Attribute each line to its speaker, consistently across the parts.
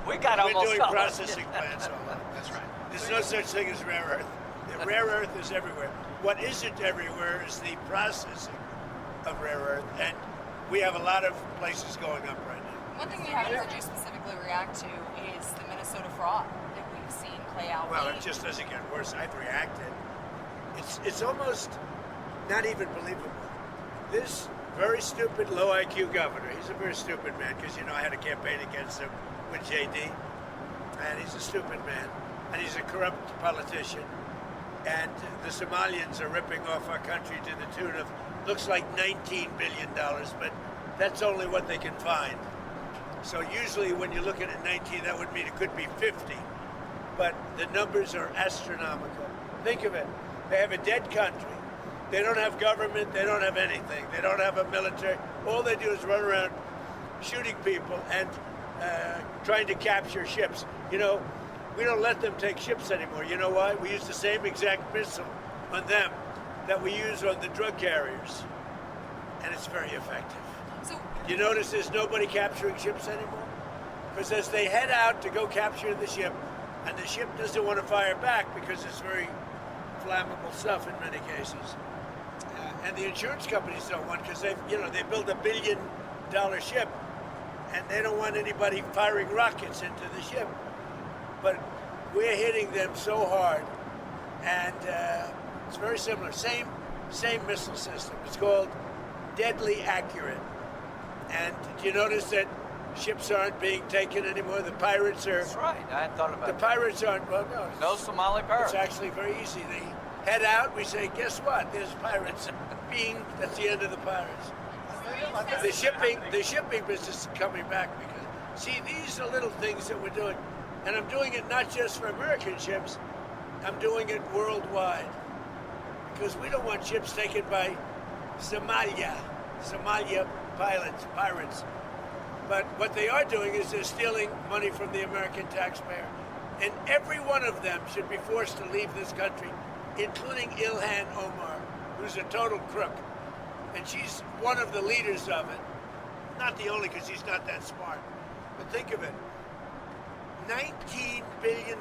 Speaker 1: We got
Speaker 2: We're
Speaker 1: almost
Speaker 2: doing
Speaker 1: covered.
Speaker 2: processing plants all over.
Speaker 3: That's right.
Speaker 2: There's no such thing as rare earth. The rare earth is everywhere. What isn't everywhere is the processing of rare earth, and we have a lot of places going up right now.
Speaker 4: One thing we haven't heard you specifically react to is the Minnesota fraud that we've seen play out.
Speaker 2: Well, it just doesn't get worse. I've reacted. It's almost not even believable. This very stupid, low IQ governor, he's a very stupid man, because, you know, I had a campaign against him with JD, and he's a stupid man, and he's a corrupt politician, and the Somalians are ripping off our country to the tune of, looks like $19 billion, but that's only what they can find. So usually when you're looking at 19, that would mean it could be 50, but the numbers are astronomical. Think of it. They have a dead country. They don't have government. They don't have anything. They don't have a military. All they do is run around shooting people and trying to capture ships. You know, we don't let them take ships anymore. You know why? We use the same exact missile on them that we use on the drug carriers, and it's very effective.
Speaker 4: So
Speaker 2: You notice there's nobody capturing ships anymore? Because as they head out to go capture the ship, and the ship doesn't want to fire back because it's very flammable stuff in many cases. And the insurance companies don't want, because they build $1 billion ship, and they don't want anybody firing rockets into the ship. But we're hitting them so hard, and it's very similar. Same missile system. It's called deadly accurate. And do you notice that ships aren't being taken anymore? The pirates are.
Speaker 1: That's right. I hadn't thought about
Speaker 2: The
Speaker 1: that.
Speaker 2: pirates aren't. Well, no.
Speaker 1: No Somali pirates.
Speaker 2: It's actually very easy. They head out. We say, guess what? There's pirates. Bing. That's the end of the pirates. The shipping business is coming back, because see, these are little things that we're doing, and I'm doing it not just for American ships. I'm doing it worldwide, because we don't want ships taken by Somalia pirates. But what they are doing is they're stealing money from the American taxpayer. And every one of them should be forced to leave this country, including Ilhan Omar, who's a total crook. And she's one of the leaders of it. Not the only, because she's not that smart. But think of it. $19 billion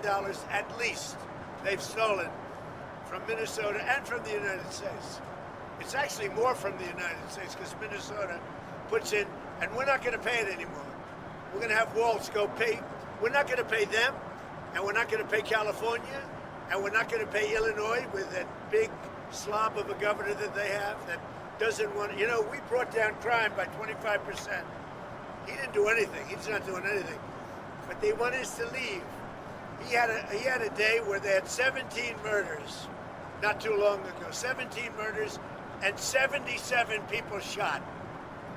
Speaker 2: at least they've stolen from Minnesota and from the United States. It's actually more from the United States, because Minnesota puts in, and we're not going to pay it anymore. We're going to have Waltz go pay. We're not going to pay them, and we're not going to pay California, and we're not going to pay Illinois with that big slob of a governor that they have that doesn't want. You know, we brought down crime by 25%. He didn't do anything. He's not doing anything. But they want us to leave. He had a day where they had 17 murders, not too long ago. 17 murders and 77 people shot,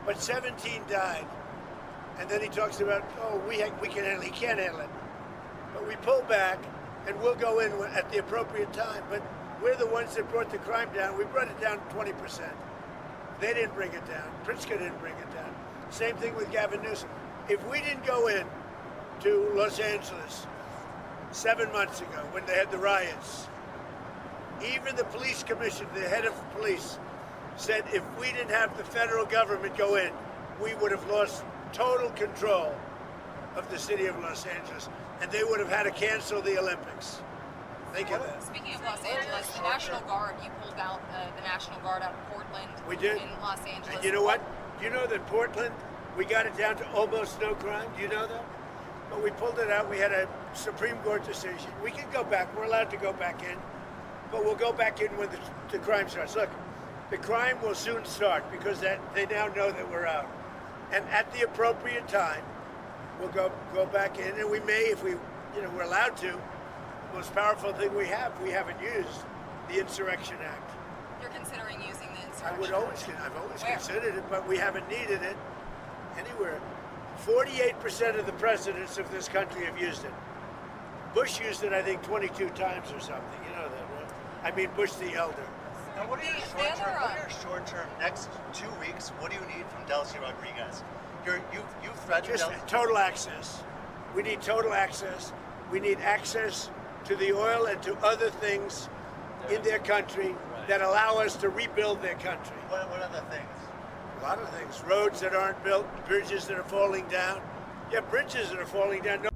Speaker 2: but 17 died. And then he talks about, oh, we can handle it. He can't handle it. But we pull back, and we'll go in at the appropriate time. But we're the ones that brought the crime down. We brought it down 20%. They didn't bring it down. Pritzker didn't bring it down. Same thing with Gavin Newsom. If we didn't go in to Los Angeles 7 months ago when they had the riots, even the police commission, the head of police, said if we didn't have the federal government go in, we would have lost total control of the city of Los Angeles, and they would have had to cancel the Olympics. Think of that.
Speaker 4: speaking of Los Angeles, the National Guard, you pulled out the National Guard out of Portland.
Speaker 2: We did.
Speaker 4: In Los Angeles.
Speaker 2: And you know what? Do you know that Portland, we got it down to almost no crime? Do you know that? But we pulled it out. We had a Supreme Court decision. We can go back. We're allowed to go back in. But we'll go back in when the crime starts. Look, the crime will soon start, because they now know that we're out. And at the appropriate time, we'll go back in. And we may, if we're allowed to. The most powerful thing we haven't used, the Insurrection Act.
Speaker 4: You're considering using the Insurrection
Speaker 2: I've always
Speaker 4: Where?
Speaker 2: considered it, but we haven't needed it anywhere. 48% of the presidents of this country have used it. Bush used it, I think, 22 times or something. You know that, right? I mean, Bush the elder.
Speaker 3: Now, what are your short-term next 2 weeks? What do you need from Delcy Rodriguez? You've threatened
Speaker 2: Just
Speaker 3: Delcy.
Speaker 2: total access. We need total access. We need access to the oil and to other things in their country that allow us to rebuild their country.
Speaker 3: What other things?
Speaker 2: A lot of things. Roads that aren't built, bridges that are falling down. Yeah, bridges that are falling down.